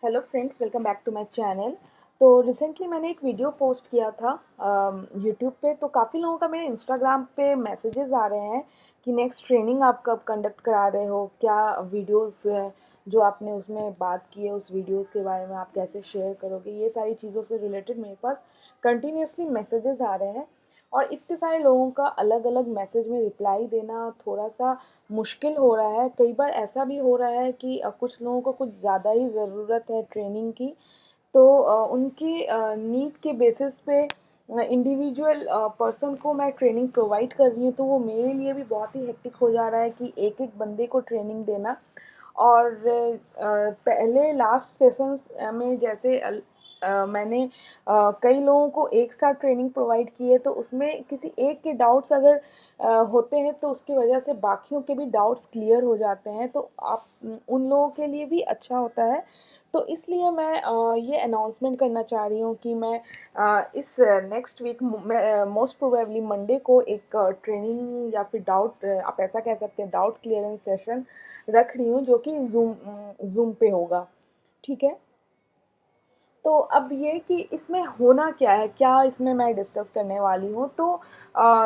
Hello friends, welcome back to my channel. तो recently मैंने एक वीडियो पोस्ट किया था यूट्यूब पे। तो काफ़ी लोगों का मेरे इंस्टाग्राम पे मैसेजेस आ रहे हैं कि नेक्स्ट ट्रेनिंग आप कब कंडक्ट करा रहे हो, क्या वीडियोस जो आपने उसमें बात की है उस वीडियोस के बारे में आप कैसे शेयर करोगे, ये सारी चीज़ों से रिलेटेड मेरे पास कंटिन्यूसली मैसेजेस आ रहे हैं। और इतने सारे लोगों का अलग अलग मैसेज में रिप्लाई देना थोड़ा सा मुश्किल हो रहा है। कई बार ऐसा भी हो रहा है कि कुछ लोगों को कुछ ज़्यादा ही ज़रूरत है ट्रेनिंग की, तो उनकी नीड के बेसिस पे इंडिविजुअल पर्सन को मैं ट्रेनिंग प्रोवाइड कर रही हूँ। तो वो मेरे लिए भी बहुत ही हेक्टिक हो जा रहा है कि एक एक बंदे को ट्रेनिंग देना। और पहले लास्ट सेशंस में जैसे मैंने कई लोगों को एक साथ ट्रेनिंग प्रोवाइड की है, तो उसमें किसी एक के डाउट्स अगर होते हैं तो उसकी वजह से बाकियों के भी डाउट्स क्लियर हो जाते हैं, तो आप उन लोगों के लिए भी अच्छा होता है। तो इसलिए मैं ये अनाउंसमेंट करना चाह रही हूँ कि मैं इस next week most probably Monday को एक ट्रेनिंग या फिर डाउट, आप ऐसा कह सकते हैं, डाउट क्लियरेंस सेशन रख रही हूँ, जो कि ज़ूम पे होगा। ठीक है। तो अब ये कि इसमें होना क्या है, क्या इसमें मैं डिस्कस करने वाली हूँ। तो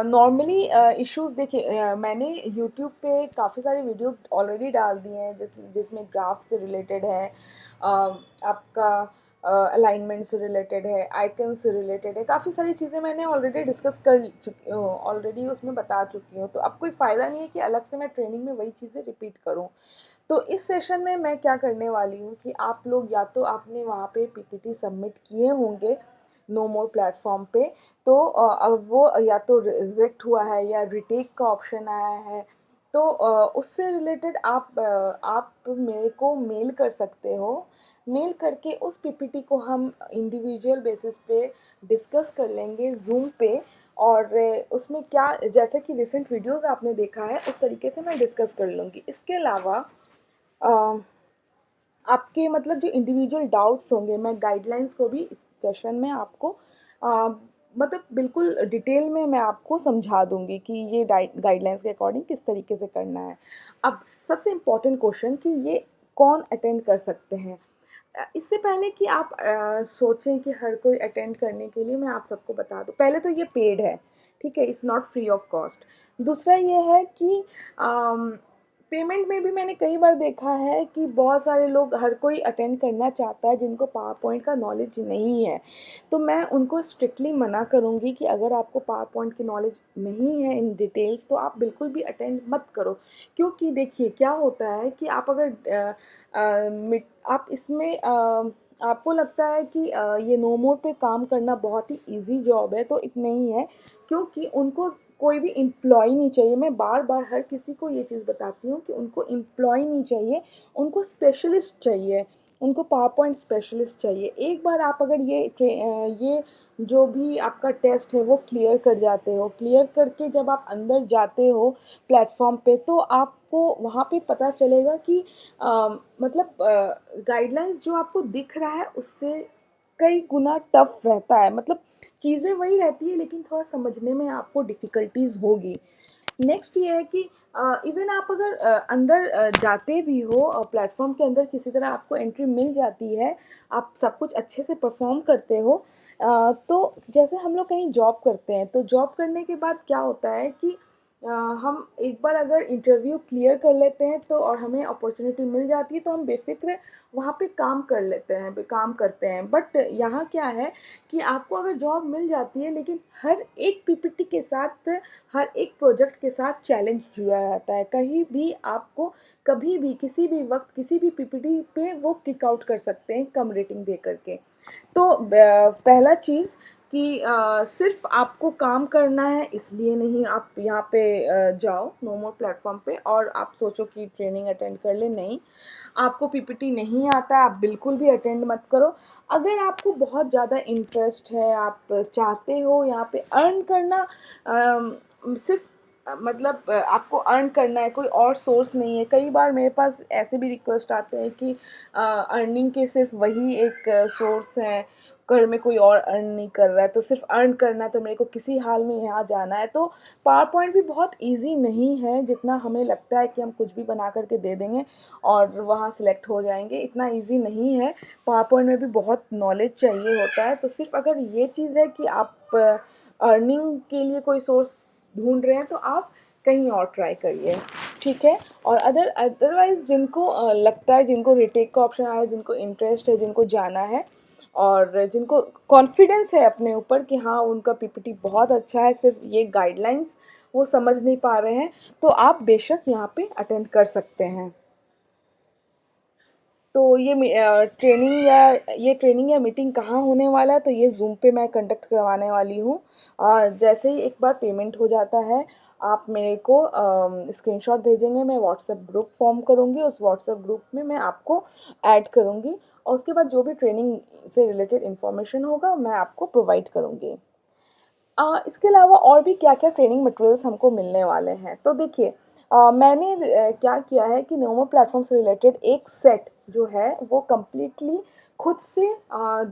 नॉर्मली इश्यूज देखिए, मैंने यूट्यूब पे काफ़ी सारे वीडियोस ऑलरेडी डाल दिए हैं जिसमें ग्राफ से रिलेटेड है, आपका अलाइनमेंट से रिलेटेड है, आइकन से रिलेटेड है। काफ़ी सारी चीज़ें मैंने ऑलरेडी डिस्कस कर चुकी हूँ, ऑलरेडी उसमें बता चुकी हूँ। तो अब कोई फ़ायदा नहीं है कि अलग से मैं ट्रेनिंग में वही चीज़ें रिपीट करूँ। तो इस सेशन में मैं क्या करने वाली हूँ कि आप लोग, या तो आपने वहाँ पे पीपीटी सबमिट किए होंगे नो मोर प्लेटफॉर्म पे, तो अब वो या तो रिजेक्ट हुआ है या रिटेक का ऑप्शन आया है। तो उससे रिलेटेड आप मेरे को मेल कर सकते हो। मेल करके उस पीपीटी को हम इंडिविजुअल बेसिस पे डिस्कस कर लेंगे ज़ूम पे। और उसमें क्या, जैसे कि रिसेंट वीडियोस आपने देखा है उस तरीके से मैं डिस्कस कर लूँगी। इसके अलावा अ, आपके मतलब जो इंडिविजुअल डाउट्स होंगे, मैं गाइडलाइंस को भी इस सेशन में आपको मतलब बिल्कुल डिटेल में मैं आपको समझा दूंगी कि ये गाइडलाइंस के अकॉर्डिंग किस तरीके से करना है। अब सबसे इम्पोर्टेंट क्वेश्चन कि ये कौन अटेंड कर सकते हैं। इससे पहले कि आप सोचें कि हर कोई अटेंड करने के लिए, मैं आप सबको बता दूं, पहले तो ये पेड है, ठीक है, it's not free of cost. दूसरा ये है कि पेमेंट में भी मैंने कई बार देखा है कि बहुत सारे लोग, हर कोई अटेंड करना चाहता है जिनको पावर पॉइंट का नॉलेज नहीं है। तो मैं उनको स्ट्रिक्टली मना करूँगी कि अगर आपको पावर पॉइंट की नॉलेज नहीं है इन डिटेल्स, तो आप बिल्कुल भी अटेंड मत करो। क्योंकि देखिए क्या होता है कि आप अगर आप इसमें आपको लगता है कि ये नो मोड पे काम करना बहुत ही इजी जॉब है, तो इतना ही है। क्योंकि उनको कोई भी एम्प्लॉय नहीं चाहिए। मैं बार बार हर किसी को ये चीज़ बताती हूँ कि उनको एम्प्लॉय नहीं चाहिए, उनको स्पेशलिस्ट चाहिए, उनको पावर पॉइंट स्पेशलिस्ट चाहिए। एक बार आप अगर ये जो भी आपका टेस्ट है वो क्लियर कर जाते हो, क्लियर करके जब आप अंदर जाते हो प्लेटफॉर्म पे, तो आपको वहाँ पे पता चलेगा कि मतलब गाइडलाइंस जो आपको दिख रहा है उससे कई गुना टफ रहता है। मतलब चीज़ें वही रहती है, लेकिन थोड़ा समझने में आपको डिफ़िकल्टीज होगी। नेक्स्ट ये है कि इवन आप अगर अंदर जाते भी हो, प्लेटफॉर्म के अंदर किसी तरह आपको एंट्री मिल जाती है, आप सब कुछ अच्छे से परफॉर्म करते हो, तो जैसे हम लोग कहीं जॉब करते हैं, तो जॉब करने के बाद क्या होता है कि हम एक बार अगर इंटरव्यू क्लियर कर लेते हैं, तो और हमें अपॉर्चुनिटी मिल जाती है, तो हम बेफिक्र वहाँ पे काम कर लेते हैं, काम करते हैं। बट यहाँ क्या है कि आपको अगर जॉब मिल जाती है, लेकिन हर एक पीपीटी के साथ, हर एक प्रोजेक्ट के साथ चैलेंज जुड़ा रहता है। कहीं भी आपको कभी भी किसी भी वक्त किसी भी पीपीटी पे वो किक आउट कर सकते हैं कम रेटिंग दे करके। तो पहला चीज़ कि सिर्फ आपको काम करना है इसलिए नहीं आप यहाँ पे जाओ नो मोर प्लेटफॉर्म पे और आप सोचो कि ट्रेनिंग अटेंड कर ले। नहीं, आपको पीपीटी नहीं आता है, आप बिल्कुल भी अटेंड मत करो। अगर आपको बहुत ज़्यादा इंटरेस्ट है, आप चाहते हो यहाँ पे अर्न करना, सिर्फ मतलब आपको अर्न करना है, कोई और सोर्स नहीं है। कई बार मेरे पास ऐसे भी रिक्वेस्ट आते हैं कि अर्निंग के सिर्फ वही एक सोर्स है, घर में कोई और अर्न नहीं कर रहा है, तो सिर्फ अर्न करना है, तो मेरे को किसी हाल में यहाँ जाना है। तो पावर पॉइंट भी बहुत इजी नहीं है जितना हमें लगता है कि हम कुछ भी बना करके दे देंगे और वहाँ सिलेक्ट हो जाएंगे। इतना इजी नहीं है, पावर पॉइंट में भी बहुत नॉलेज चाहिए होता है। तो सिर्फ अगर ये चीज़ है कि आप अर्निंग के लिए कोई सोर्स ढूंढ रहे हैं तो आप कहीं और ट्राई करिए, ठीक है। और अदरवाइज़ जिनको लगता है, जिनको रिटेक का ऑप्शन आया है, जिनको इंटरेस्ट है, जिनको जाना है और जिनको कॉन्फिडेंस है अपने ऊपर कि हाँ उनका पीपीटी बहुत अच्छा है, सिर्फ ये गाइडलाइंस वो समझ नहीं पा रहे हैं, तो आप बेशक यहाँ पे अटेंड कर सकते हैं। तो ये ट्रेनिंग या मीटिंग कहाँ होने वाला है, तो ये ज़ूम पे मैं कंडक्ट करवाने वाली हूँ। जैसे ही एक बार पेमेंट हो जाता है, आप मेरे को स्क्रीनशॉट भेजेंगे, मैं व्हाट्सएप ग्रुप फॉर्म करूँगी, उस व्हाट्सएप ग्रुप में मैं आपको ऐड करूँगी और उसके बाद जो भी ट्रेनिंग से रिलेटेड इन्फॉर्मेशन होगा मैं आपको प्रोवाइड करूँगी। इसके अलावा और भी क्या-क्या ट्रेनिंग मटेरियल्स हमको मिलने वाले हैं। तो देखिए, मैंने क्या किया है कि नोमो प्लेटफ़ॉर्म से रिलेटेड एक सेट जो है वो कंप्लीटली खुद से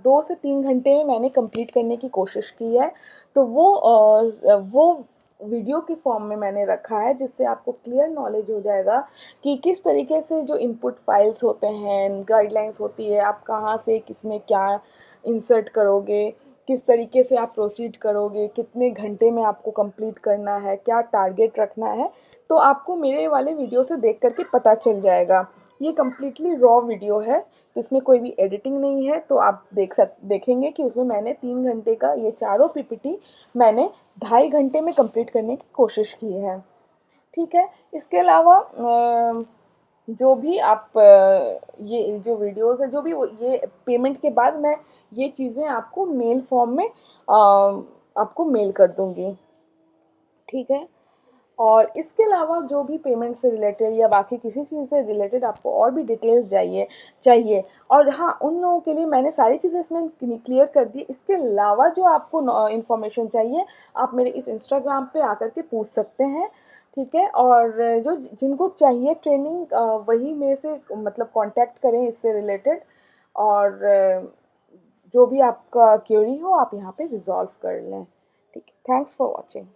2 से 3 घंटे में मैंने कंप्लीट करने की कोशिश की है। तो वो वीडियो के फॉर्म में मैंने रखा है जिससे आपको क्लियर नॉलेज हो जाएगा कि किस तरीके से जो इनपुट फाइल्स होते हैं, गाइडलाइंस होती है, आप कहाँ से किसमें क्या इंसर्ट करोगे, किस तरीके से आप प्रोसीड करोगे, कितने घंटे में आपको कंप्लीट करना है, क्या टारगेट रखना है, तो आपको मेरे वाले वीडियो से देख करके पता चल जाएगा। ये कम्प्लीटली रॉ वीडियो है, तो इसमें कोई भी एडिटिंग नहीं है। तो आप देखेंगे कि उसमें मैंने 3 घंटे का ये चारों पीपीटी मैंने 2.5 घंटे में कंप्लीट करने की कोशिश की है, ठीक है। इसके अलावा जो भी आप ये जो वीडियोज़ हैं, जो भी वो ये पेमेंट के बाद मैं ये चीज़ें आपको मेल फॉर्म में आपको मेल कर दूँगी, ठीक है। और इसके अलावा जो भी पेमेंट से रिलेटेड या बाकी किसी चीज़ से रिलेटेड आपको और भी डिटेल्स चाहिए और हाँ, उन लोगों के लिए मैंने सारी चीज़ें इसमें क्लियर कर दी। इसके अलावा जो आपको इन्फॉर्मेशन चाहिए, आप मेरे इस इंस्टाग्राम पे आकर के पूछ सकते हैं, ठीक है। और जो जिनको चाहिए ट्रेनिंग वही मेरे से मतलब कांटेक्ट करें इससे रिलेटेड। और जो भी आपका क्वेरी हो आप यहाँ पे रिज़ॉल्व कर लें, ठीक है। Thanks for watching.